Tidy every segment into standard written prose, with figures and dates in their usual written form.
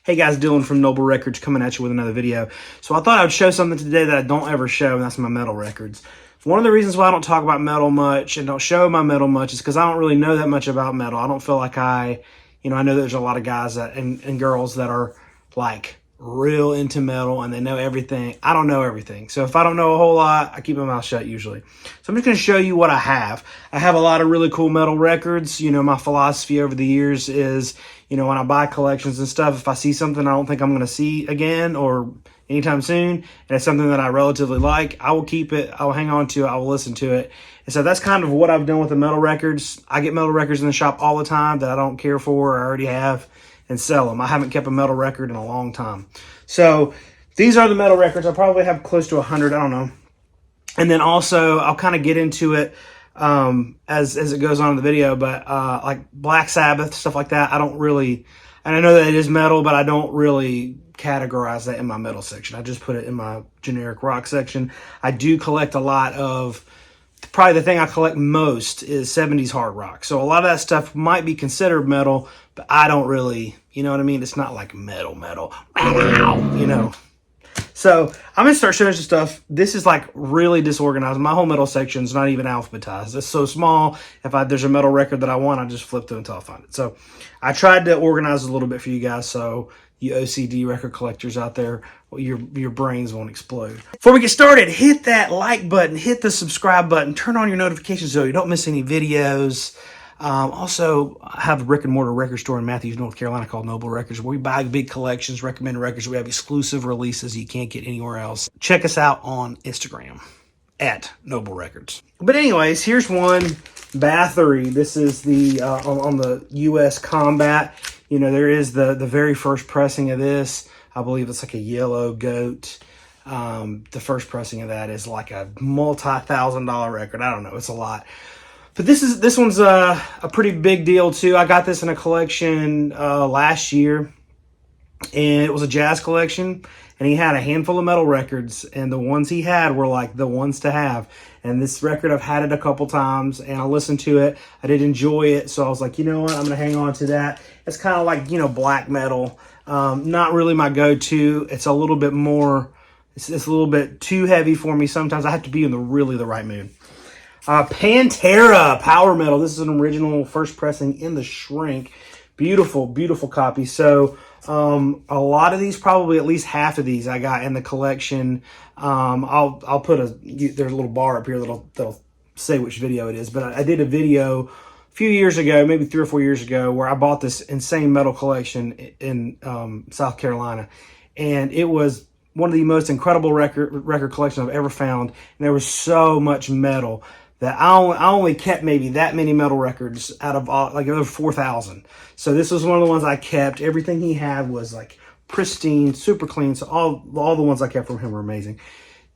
Hey guys, Dylan from Noble Records coming at you with another video. So I thought I would show something today that I don't ever show, and that's my metal records. One of the reasons why I don't talk about metal much and don't show my metal much is because I don't really know that much about metal. I don't feel like I know there's a lot of guys that and girls that are like real into metal and they know everything. I don't know everything. So if I don't know a whole lot, I keep my mouth shut usually. So I'm just going to show you what I have. I have a lot of really cool metal records. You know, my philosophy over the years is, when I buy collections and stuff, if I see something I don't think I'm going to see again or anytime soon, and it's something that I relatively like, I will keep it. I will hang on to it. I will listen to it. And so that's kind of what I've done with the metal records. I get metal records in the shop all the time that I don't care for or I already have and sell them. I haven't kept a metal record in a long time. So these are the metal records. I probably have close to 100. I don't know. And then also I'll kind of get into it as it goes on in the video, but like Black Sabbath, stuff like that, I don't really, and I know that it is metal, but I don't really categorize that in my metal section. I just put it in my generic rock section. I do collect a lot of, probably the thing I collect most is 70s hard rock. So a lot of that stuff might be considered metal, but I don't really, you know what I mean? It's not like metal, So I'm going to start showing you stuff. This is like really disorganized. My whole metal section is not even alphabetized. It's so small. If there's a metal record that I want, I just flip through until I find it. So I tried to organize a little bit for you guys, so you OCD record collectors out there, your brains won't explode. Before we get started, hit that like button, hit the subscribe button, turn on your notifications so you don't miss any videos. Also, I have a brick and mortar record store in Matthews, North Carolina called Noble Records, where we buy big collections, recommend records. We have exclusive releases you can't get anywhere else. Check us out on Instagram at Noble Records. But anyways, here's one, Bathory. This is the on the U.S. Combat. There is the very first pressing of this. I believe it's like a yellow goat. The first pressing of that is like a multi-$1,000 record. I don't know. It's a lot. But this one's a pretty big deal too. I got this in a collection last year, and it was a jazz collection, and he had a handful of metal records, and the ones he had were like the ones to have. And this record, I've had it a couple times, and I listened to it. I did enjoy it, so I was like, you know what, I'm going to hang on to that. It's kind of like, black metal. Not really my go-to. It's a little bit more, it's a little bit too heavy for me sometimes. I have to be in the right mood. Pantera power metal. This is an original first pressing in the shrink. Beautiful, beautiful copy. So a lot of these, probably at least half of these, I got in the collection. I'll put there's a little bar up here that'll say which video it is. But I did a video a few years ago, maybe 3 or 4 years ago, where I bought this insane metal collection in South Carolina, and it was one of the most incredible record collections I've ever found. And there was so much metal that I only kept maybe that many metal records out of all, like over 4,000. So this was one of the ones I kept. Everything he had was like pristine, super clean. So all the ones I kept from him were amazing.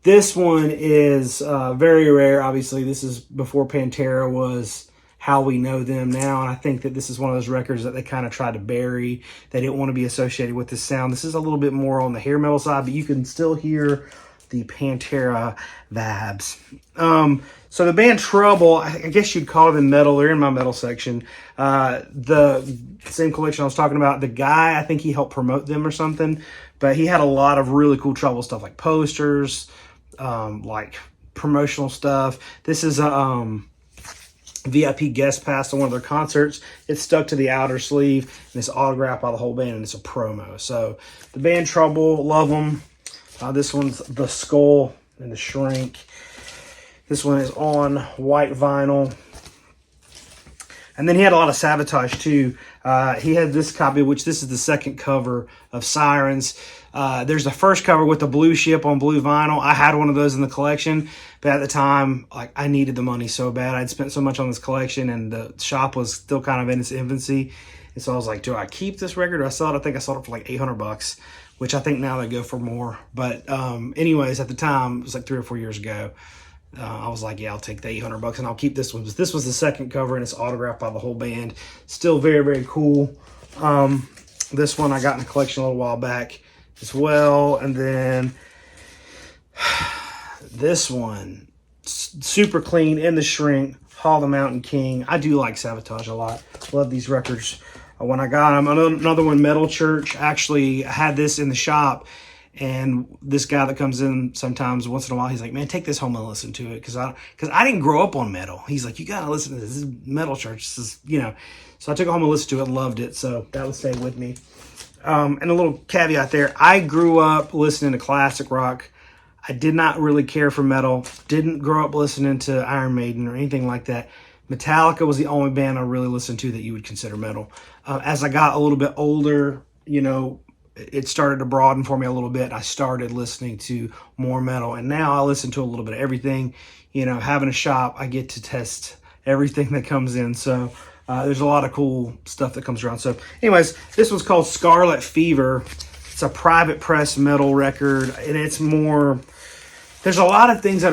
This one is very rare. Obviously, this is before Pantera was how we know them now. And I think that this is one of those records that they kind of tried to bury. They didn't want to be associated with this sound. This is a little bit more on the hair metal side, but you can still hear the Pantera vibes. So the band Trouble, I guess you'd call them metal. They're in my metal section. The same collection I was talking about, the guy, I think he helped promote them or something, but he had a lot of really cool Trouble stuff, like posters, like promotional stuff. This is a VIP guest pass to one of their concerts. It's stuck to the outer sleeve, and it's autographed by the whole band, and it's a promo. So the band Trouble, love them. This one's the skull and the shrink. This one is on white vinyl. And then he had a lot of Sabotage too. He had this copy, which this is the second cover of Sirens. There's the first cover with the blue ship on blue vinyl. I had one of those in the collection, but at the time, like, I needed the money so bad. I'd spent so much on this collection, and the shop was still kind of in its infancy. And so I was like, do I keep this record or I sell it? I think I sold it for like $800, which I think now they go for more. But anyways, at the time, it was like 3 or 4 years ago. I was like, yeah, I'll take the $800 and I'll keep this one. This was the second cover, and it's autographed by the whole band. Still very, very cool. This one I got in the collection a little while back as well. And then this one, super clean in the shrink, Hall the Mountain King. I do like Sabotage a lot. Love these records when I got them. Another one, Metal Church. Actually, I had this in the shop, and this guy that comes in sometimes once in a while, he's like, man, take this home and listen to it, because I didn't grow up on metal. He's like, you gotta listen to this. This is Metal Church. This is, you know. So I took it home and listened to it, loved it. So that would stay with me. And a little caveat there, I grew up listening to classic rock. I did not really care for metal. Didn't grow up listening to Iron Maiden or anything like that. Metallica was the only band I really listened to that you would consider metal. As I got a little bit older, you know, it started to broaden for me a little bit. I started listening to more metal, and now I listen to a little bit of everything. You know, having a shop, I get to test everything that comes in. So there's a lot of cool stuff that comes around. So anyways, this one's called Scarlet Fever. It's a private press metal record, and it's more, there's a lot of things that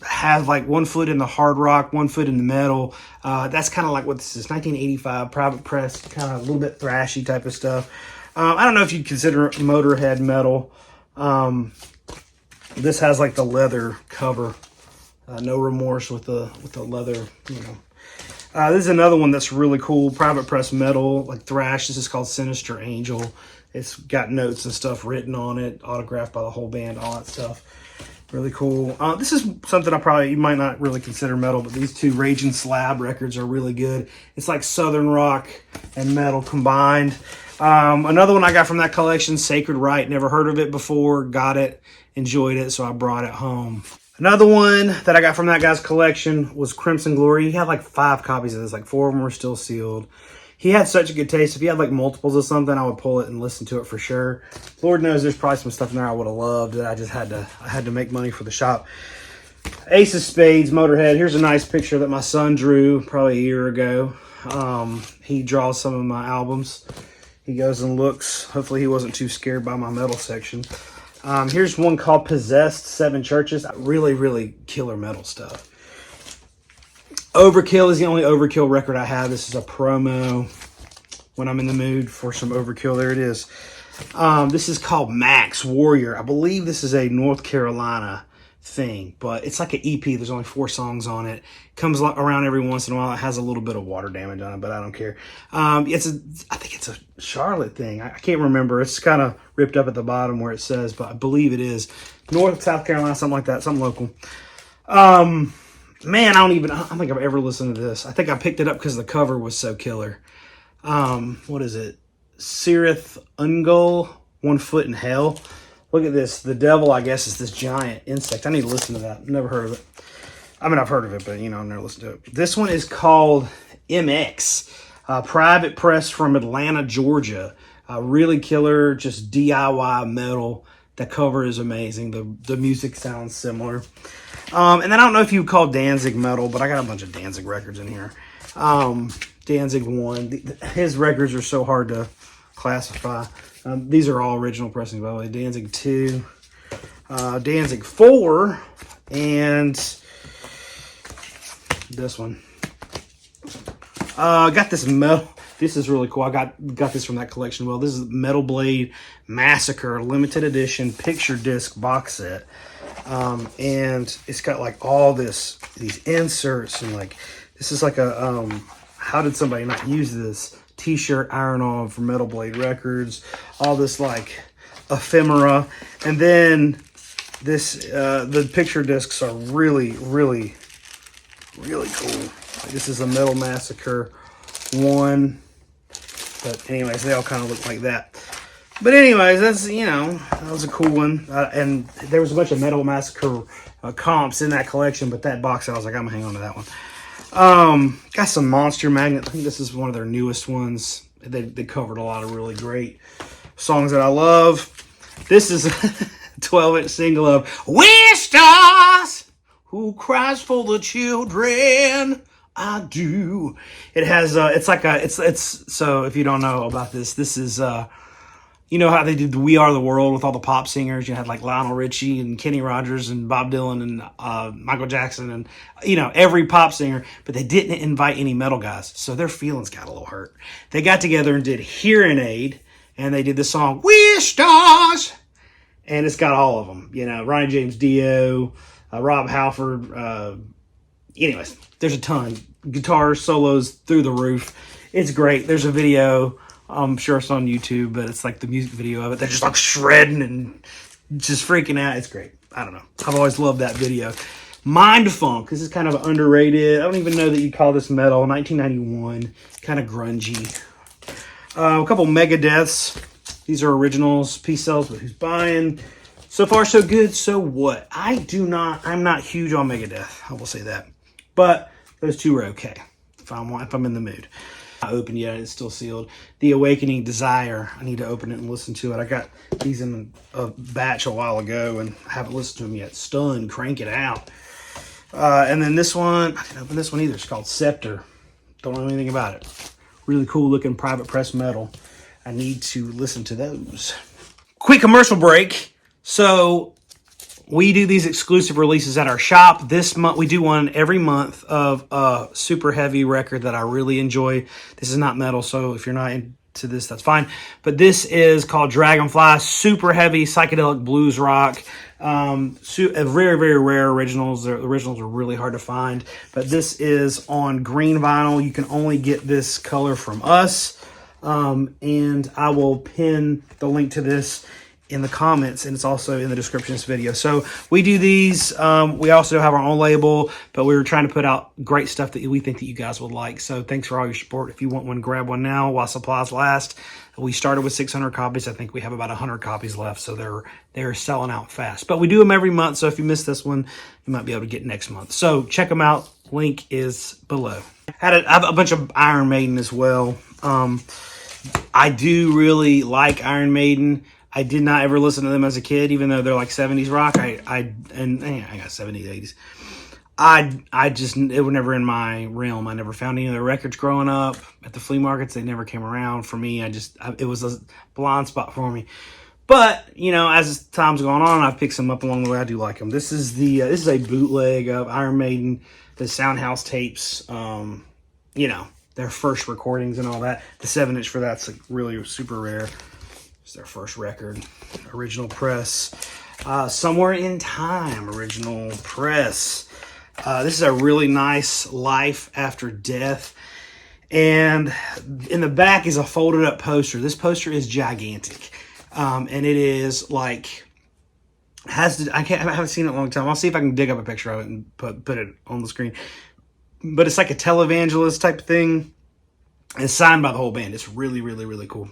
have like one foot in the hard rock, one foot in the metal. That's kind of like what this is, 1985, private press, kind of a little bit thrashy type of stuff. I don't know if you'd consider Motorhead metal. This has like the leather cover. No remorse with the leather, you know. This is another one that's really cool. Private press metal, like thrash. This is called Sinister Angel. It's got notes and stuff written on it, autographed by the whole band, all that stuff. Really cool. This is something you might not really consider metal, but these two Raging Slab records are really good. It's like Southern rock and metal combined. Another one I got from that collection, Sacred Right. Never heard of it before. Got it, enjoyed it, so I brought it home. Another one that I got from that guy's collection was Crimson Glory. He had like 5 copies of this. Like 4 of them were still sealed. He had such a good taste. If he had like multiples of something, I would pull it and listen to it for sure. Lord knows there's probably some stuff in there I would have loved that I just had to make money for the shop. Ace of Spades, Motorhead. Here's a nice picture that my son drew probably a year ago. He draws some of my albums. He goes and looks. Hopefully he wasn't too scared by my metal section. Here's one called Possessed, 7 Churches. Really, really killer metal stuff. Overkill is the only Overkill record I have. This is a promo when I'm in the mood for some Overkill. There it is. This is called Max Warrior. I believe this is a North Carolina thing, but it's like an EP. There's only 4 songs on it. Comes around every once in a while. It has a little bit of water damage on it, but I don't care. I think it's a Charlotte thing. I can't remember. It's kind of ripped up at the bottom where it says, but I believe it is North, South Carolina, something like that, something local. Man, I don't think I've ever listened to this. I think I picked it up because the cover was so killer. What is it? Cirith Ungol, One Foot in Hell. Look at this. The devil, I guess, is this giant insect. I need to listen to that. Never heard of it. I mean, I've heard of it, but, you know, I've never listened to it. This one is called MX. Private press from Atlanta, Georgia. Really killer, just DIY metal. The cover is amazing. The music sounds similar. And then I don't know if you would call Danzig metal, but I got a bunch of Danzig records in here. Danzig 1. His records are so hard to classify. These are all original pressings, by the way. Danzig 2, Danzig 4, and this one. I got this metal. This is really cool. I got this from that collection. Well, this is Metal Blade Massacre limited edition picture disc box set. And it's got like all these inserts, and like this is like a how did somebody not use this t-shirt iron on for Metal Blade Records, all this like ephemera, and then this the picture discs are really cool. Like, this is a Metal Massacre 1, but anyways, they all kind of look like that. But anyways, that's, you know, that was a cool one. And there was a bunch of Metal Massacre comps in that collection, but that box, I was like, I'm gonna hang on to that one. Got some Monster Magnet. I think this is one of their newest ones. They covered a lot of really great songs that I love. This is a 12-inch single of "We Stars Who Cries for the Children." I do. It has it's so if you don't know about this is you know how they did We Are the World with all the pop singers? You had like Lionel Richie and Kenny Rogers and Bob Dylan and Michael Jackson and, you know, every pop singer, but they didn't invite any metal guys. So their feelings got a little hurt. They got together and did Hearing Aid, and they did the song "We're Stars," and it's got all of them. You know, Ronnie James Dio, Rob Halford. Anyways, there's a ton. Guitar solos through the roof. It's great. There's a video I'm sure it's on YouTube, but it's like the music video of it. They're just like shredding and just freaking out. It's great. I don't know. I've always loved that video. Mind Funk. This is kind of underrated. I don't even know that you call this metal. 1991. Kind of grungy. A couple Megadeths. These are originals. Peace sells, but who's buying? So far, so good. So what? I'm not huge on Megadeth. I will say that. But those two are okay if I'm in the mood. Not open yet. It's still sealed. The Awakening Desire. I need to open it and listen to it. I got these in a batch a while ago and I haven't listened to them yet. Stun. Crank it out. And then this one, I didn't open this one either. It's called Scepter. Don't know anything about it. Really cool looking private press metal. I need to listen to those. Quick commercial break. So we do these exclusive releases at our shop. This month, we do one every month of a super heavy record that I really enjoy. This is not metal, so if you're not into this, that's fine. But this is called Dragonfly. Super heavy psychedelic blues rock. Very, very rare originals. The originals are really hard to find. But this is on green vinyl. You can only get this color from us. And I will pin the link to this in the comments, and it's also in the description of this video. So we do these. We also have our own label, but we were trying to put out great stuff that we think that you guys would like. So thanks for all your support. If you want one, grab one now while supplies last. We started with 600 copies. I think we have about 100 copies left, so they're selling out fast. But we do them every month, so if you missed this one, you might be able to get next month. So check them out. Link is below. I have a bunch of Iron Maiden as well. I do really like Iron Maiden. I did not ever listen to them as a kid, even though they're like 70s rock. I got 70s, 80s. It was never in my realm. I never found any of their records growing up at the flea markets. They never came around for me. It was a blind spot for me. But, you know, as time's gone on, I've picked some up along the way. I do like them. This is a bootleg of Iron Maiden, the Soundhouse tapes, you know, their first recordings and all that. The 7-inch for that's like really super rare. It's their first record, original press. Somewhere in Time, original press. This is a really nice Life After Death. And in the back is a folded up poster. This poster is gigantic. And it is like, I haven't seen it in a long time. I'll see if I can dig up a picture of it and put it on the screen. But it's like a televangelist type thing. It's signed by the whole band. It's really, really, really cool.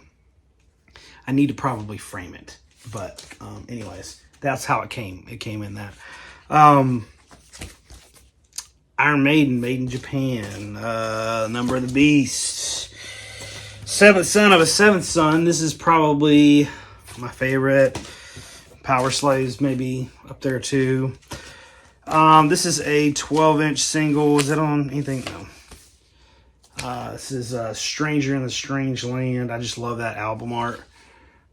I need to probably frame it. But anyways, that's how it came. It came in that. Iron Maiden, made in Japan. Number of the Beast. Seventh Son of a Seventh Son. This is probably my favorite. Power Slaves maybe up there too. This is a 12-inch single. Is that on anything? No. This is Stranger in the Strange Land. I just love that album art.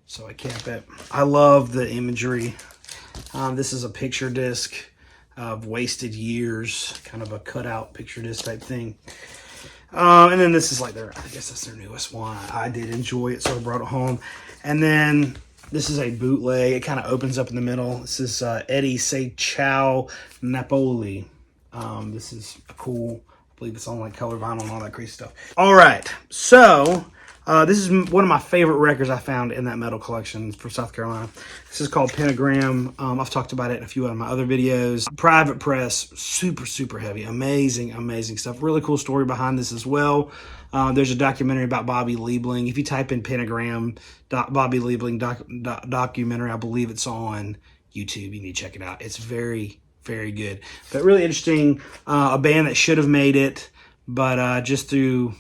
So I kept it. I love the imagery. This is a picture disc of wasted years. Kind of a cutout picture disc type thing. And then this is like I guess that's their newest one. I did enjoy it, so I brought it home. And then this is a bootleg. It kind of opens up in the middle. This is Eddie Say Ciao Napoli. This is a cool, I believe it's on like color vinyl and all that crazy stuff. All right, so this is one of my favorite records I found in that metal collection from South Carolina. This is called Pentagram. I've talked about it in a few of my other videos. Private press, super, super heavy. Amazing, amazing stuff. Really cool story behind this as well. There's a documentary about Bobby Liebling. If you type in Pentagram, Bobby Liebling documentary, I believe it's on YouTube. You need to check it out. It's very, very good. But really interesting. A band that should have made it, but just through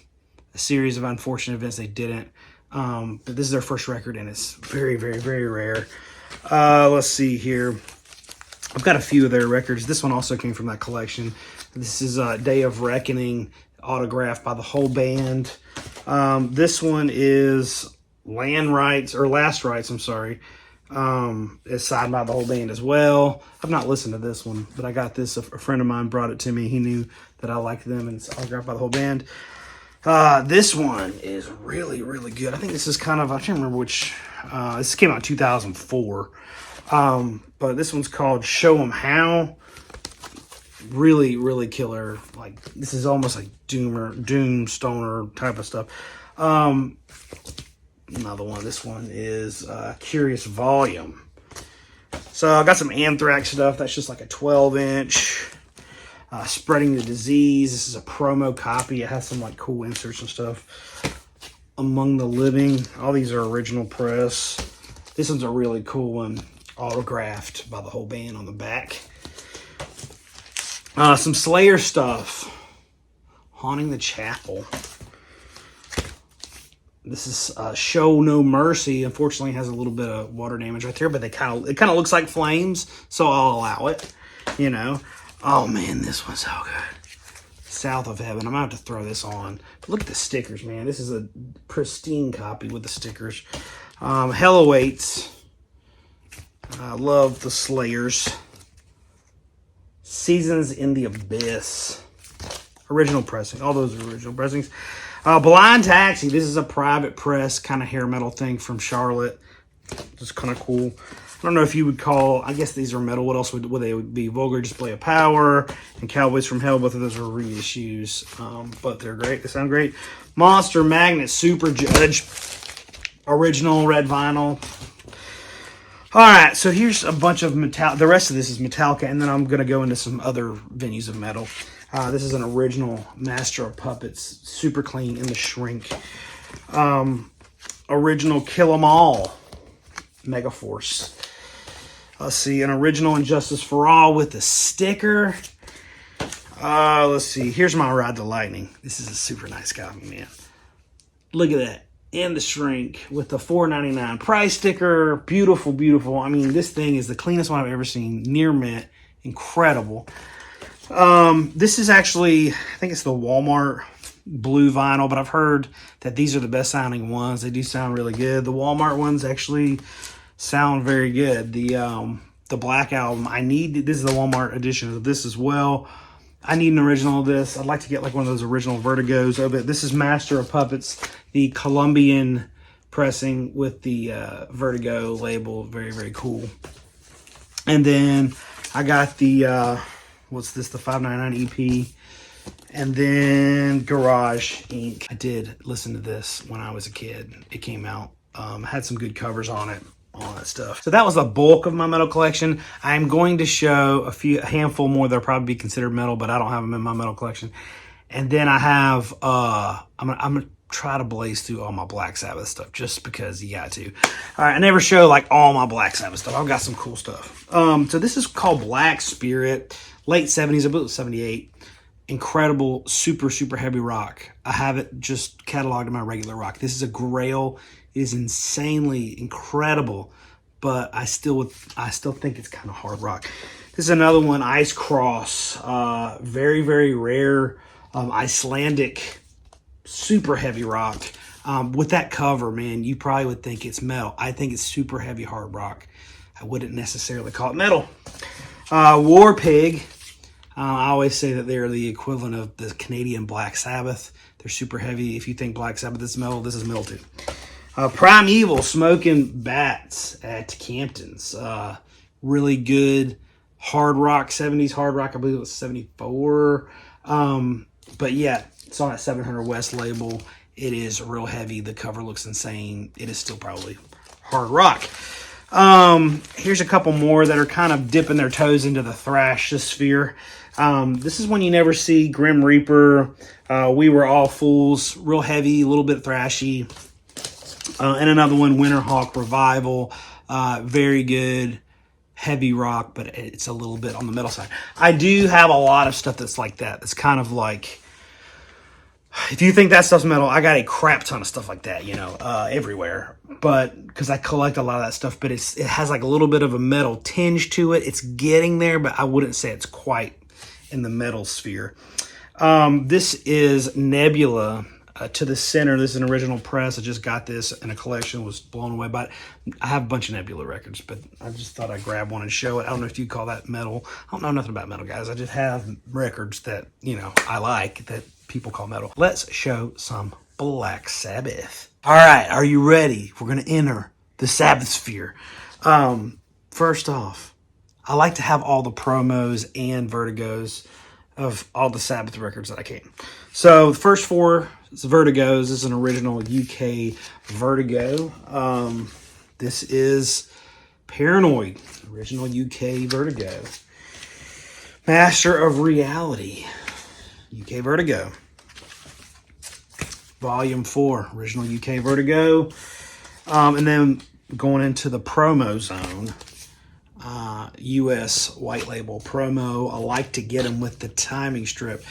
a series of unfortunate events, they didn't. But this is their first record, and it's very, very, very rare. Let's see here. I've got a few of their records. This one also came from that collection. This is Day of Reckoning, autographed by the whole band. This one is Last Rights, I'm sorry. It's signed by the whole band as well. I've not listened to this one, but I got this. A friend of mine brought it to me. He knew that I liked them, and it's autographed by the whole band. This one is really, really good. I think this is kind of, I can't remember which, this came out in 2004. But this one's called Show 'Em How. Really, really killer. Like, this is almost like doom stoner type of stuff. another one. This one is Curious Volume. So I got some Anthrax stuff. That's just like a 12-inch. Spreading the Disease. This is a promo copy. It has some like cool inserts and stuff. Among the Living. All these are original press. This one's a really cool one. Autographed by the whole band on the back. Some Slayer stuff. Haunting the Chapel. This is Show No Mercy. Unfortunately, it has a little bit of water damage right there, but it kind of looks like flames, so I'll allow it. You know. Oh man, this one's so good. South of Heaven. I'm about to throw this on. But look at the stickers, man. This is a pristine copy with the stickers. Hell Awaits. I love the Slayers. Seasons in the Abyss. Original pressing. All those are original pressings. Blind Taxi. This is a private press kind of hair metal thing from Charlotte. Just kind of cool. I don't know if you would call, I guess these are metal. What else would they be? Vulgar Display of Power and Cowboys from Hell. Both of those are reissues. But they're great. They sound great. Monster Magnet Super Judge. Original red vinyl. All right, so here's a bunch of Metallica. The rest of this is Metallica, and then I'm going to go into some other venues of metal. This is an original Master of Puppets, super clean in the shrink. Original Kill 'Em All, Megaforce. Let's see, an original Injustice for All with the sticker. Let's see, here's my Ride the Lightning. This is a super nice copy, man. Look at that. In the shrink with the $4.99 price sticker. Beautiful, beautiful. I mean, this thing is the cleanest one I've ever seen. Near mint. Incredible. This is actually, I think it's the Walmart blue vinyl, but I've heard that these are the best sounding ones. They do sound really good. The Walmart ones actually sound very good. The Black Album, this is the Walmart edition of this as well. I need an original of this. I'd like to get like one of those original Vertigos of it. This is Master of Puppets, the Colombian pressing with the Vertigo label. Very, very cool. And then I got the, what's this? The 599 EP. And then Garage Inc. I did listen to this when I was a kid. It came out. Had some good covers on it. All that stuff. So that was the bulk of my metal collection. I'm going to show a handful more that'll probably be considered metal, but I don't have them in my metal collection. And then I have, I'm gonna try to blaze through all my Black Sabbath stuff just because you got to. All right, I never show like all my Black Sabbath stuff. I've got some cool stuff. So this is called Black Spirit, late 70s, I believe it was 78. Incredible, super, super heavy rock. I have it just cataloged in my regular rock. This is a Grail. It is insanely incredible, but I still think it's kind of hard rock. This is another one, Ice Cross. Very, very rare Icelandic, super heavy rock. With that cover, man, you probably would think it's metal. I think it's super heavy hard rock. I wouldn't necessarily call it metal. War Pig. I always say that they're the equivalent of the Canadian Black Sabbath. They're super heavy. If you think Black Sabbath is metal, this is metal too. Primeval, Smoking Bats at Campton's. Really good hard rock, 70s hard rock. I believe it was 74. But yeah, it's on that 700 West label. It is real heavy. The cover looks insane. It is still probably hard rock. Here's a couple more that are kind of dipping their toes into the thrash sphere. This is When You Never See, Grim Reaper, We Were All Fools, real heavy, a little bit thrashy. And another one, Winterhawk Revival, very good, heavy rock, but it's a little bit on the metal side. I do have a lot of stuff that's like that. That's kind of like, if you think that stuff's metal, I got a crap ton of stuff like that, you know, everywhere. But because I collect a lot of that stuff, but it has like a little bit of a metal tinge to it. It's getting there, but I wouldn't say it's quite in the metal sphere. This is Nebula. To the Center. This is an original press. I just got this in a collection. Was blown away by it. I have a bunch of Nebula records, but I just thought I'd grab one and show it. I don't know if you call that metal. I don't know nothing about metal, guys. I just have records that, you know, I like that people call metal. Let's show some Black Sabbath. All right, are you ready? We're going to enter the Sabbath sphere. First off, I like to have all the promos and Vertigos. of all the Sabbath records that I can. So the first four is Vertigos. This is an original UK Vertigo. This is Paranoid, original UK Vertigo. Master of Reality, UK Vertigo. Volume 4, original UK Vertigo. And then going into the promo zone, US white label promo. I like to get them with the timing strip.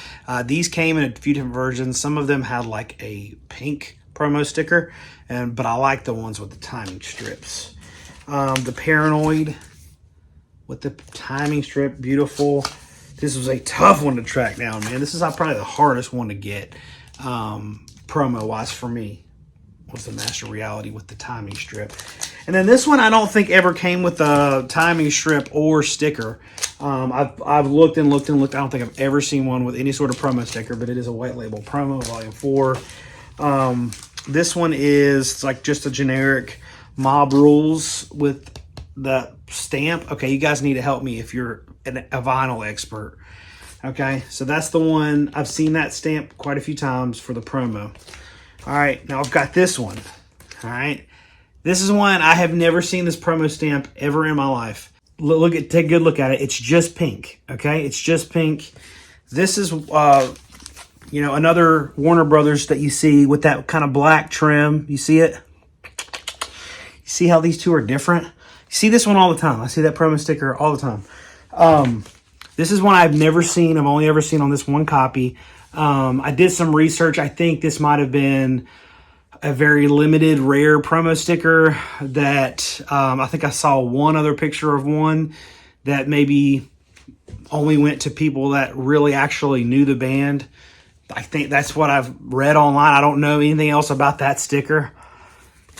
These came in a few different versions. Some of them had like a pink promo sticker, but I like the ones with the timing strips. The Paranoid with the timing strip, beautiful. This was a tough one to track down, man. This is probably the hardest one to get, promo-wise for me, was the Master Reality with the timing strip. And then this one I don't think ever came with a timing strip or sticker. I've looked and looked and looked. I don't think I've ever seen one with any sort of promo sticker, but it is a white label promo, volume 4. This one is like just a generic Mob Rules with the stamp. Okay, you guys need to help me if you're a vinyl expert. Okay, so that's the one. I've seen that stamp quite a few times for the promo. All right, now I've got this one. All right, this is one I have never seen this promo stamp ever in my life. Take a good look at it. It's just pink. Okay, it's just pink. This is another Warner Brothers that you see with that kind of black trim. You see it? You see how these two are different? You see this one all the time. I see that promo sticker all the time. This is one I've never seen. I've only ever seen on this one copy. I did some research. I think this might have been a very limited, rare promo sticker that I think I saw one other picture of one that maybe only went to people that really actually knew the band. I think that's what I've read online. I don't know anything else about that sticker.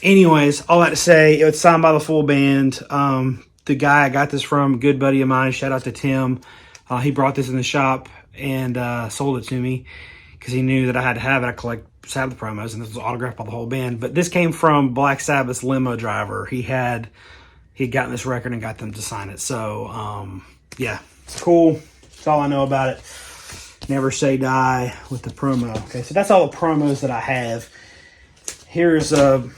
Anyways, all that to say, it was signed by the full band. The guy I got this from, a good buddy of mine, shout out to Tim. He brought this in the shop and sold it to me because he knew that I had to have it. I collect Sabbath promos, and this was autographed by the whole band. But this came from Black Sabbath's limo driver. He had gotten this record and got them to sign it. So, yeah, it's cool. That's all I know about it. Never Say Die with the promo. Okay, so that's all the promos that I have. Here's a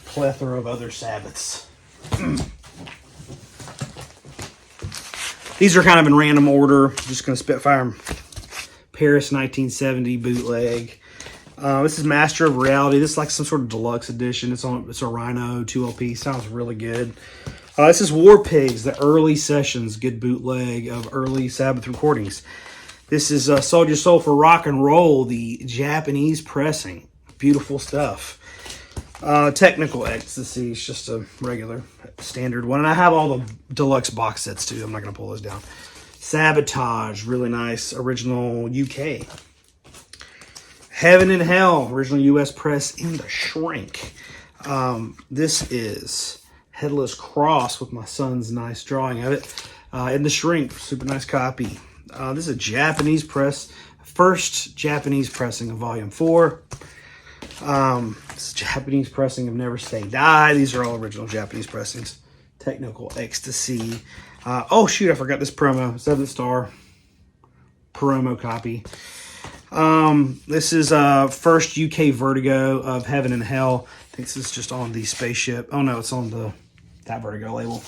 plethora of other Sabbaths. These are kind of in random order. Just going to spitfire Paris 1970 bootleg. This is Master of Reality. This is like some sort of deluxe edition. It's a Rhino 2 LP. Sounds really good. This is War Pigs, the early sessions, good bootleg of early Sabbath recordings. This is Sold Your Soul for Rock and Roll, the Japanese pressing. Beautiful stuff. Technical Ecstasy is just a regular standard one. And I have all the deluxe box sets too. I'm not going to pull those down. Sabotage, really nice. Original UK. Heaven and Hell, original US press in the shrink. This is Headless Cross with my son's nice drawing of it. In the shrink, super nice copy. This is a Japanese press. First Japanese pressing of volume 4. This is Japanese pressing of Never Say Die. These are all original Japanese pressings. Technical Ecstasy. Oh shoot, I forgot this promo. 7 star promo copy. This is first UK Vertigo of Heaven and Hell. I think this is just on the spaceship. Oh no, it's on that Vertigo label.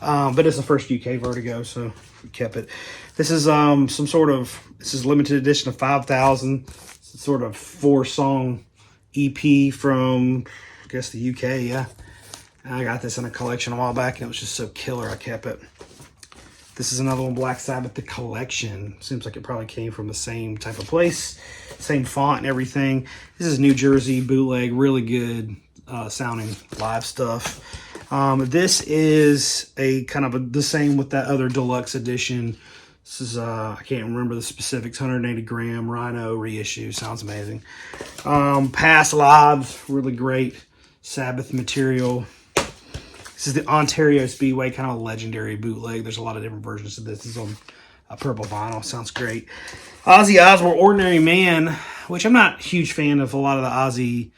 But it's the first UK Vertigo, so we kept it. This is this is limited edition of 5,000. It's sort of 4-song EP from, I guess, the UK, yeah. I got this in a collection a while back, and it was just so killer, I kept it. This is another one, Black Sabbath, the collection. Seems like it probably came from the same type of place, same font and everything. This is New Jersey bootleg, really good sounding live stuff. This is a kind of the same with that other deluxe edition. This is, I can't remember the specifics, 180 gram Rhino reissue. Sounds amazing. Past Lives, really great Sabbath material. This is the Ontario Speedway, kind of a legendary bootleg. There's a lot of different versions of this. This is on a purple vinyl. Sounds great. Ozzy Osbourne, Ordinary Man, which I'm not a huge fan of a lot of the Ozzy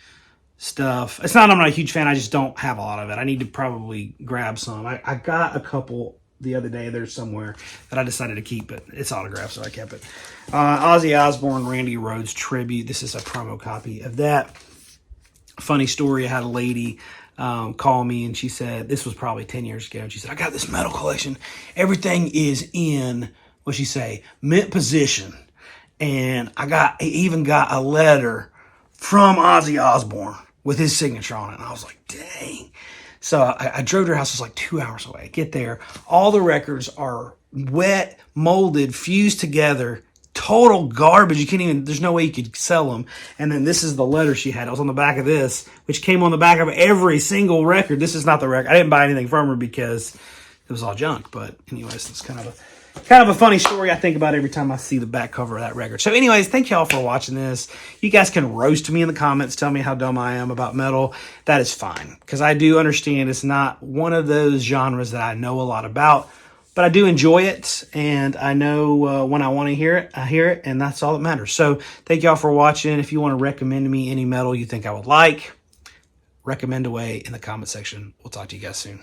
stuff. It's not I'm not a huge fan. I just don't have a lot of it. I need to probably grab some. I got a couple the other day. There's somewhere that I decided to keep, but it's autographed, so I kept it. Ozzy Osbourne, Randy Rhoads tribute. This is a promo copy of that. Funny story, I had a lady call me, and she said, this was probably 10 years ago, and she said, I got this metal collection. Everything is in, what'd she say, mint position. And I even got a letter from Ozzy Osbourne with his signature on it. And I was like, dang. So I drove to her house. It was like 2 hours away. I get there. All the records are wet, molded, fused together. Total garbage. You can't even, there's no way you could sell them. And then this is the letter she had. It was on the back of this, which came on the back of every single record. This is not the record. I didn't buy anything from her because it was all junk. But anyways, it's kind of a funny story I think about every time I see the back cover of that record. So anyways, thank y'all for watching this. You guys can roast me in the comments, tell me how dumb I am about metal. That is fine, because I do understand it's not one of those genres that I know a lot about, but I do enjoy it, and I know when I want to hear it, I hear it, and that's all that matters. So thank y'all for watching. If you want to recommend to me any metal you think I would like, recommend away in the comment section. We'll talk to you guys soon.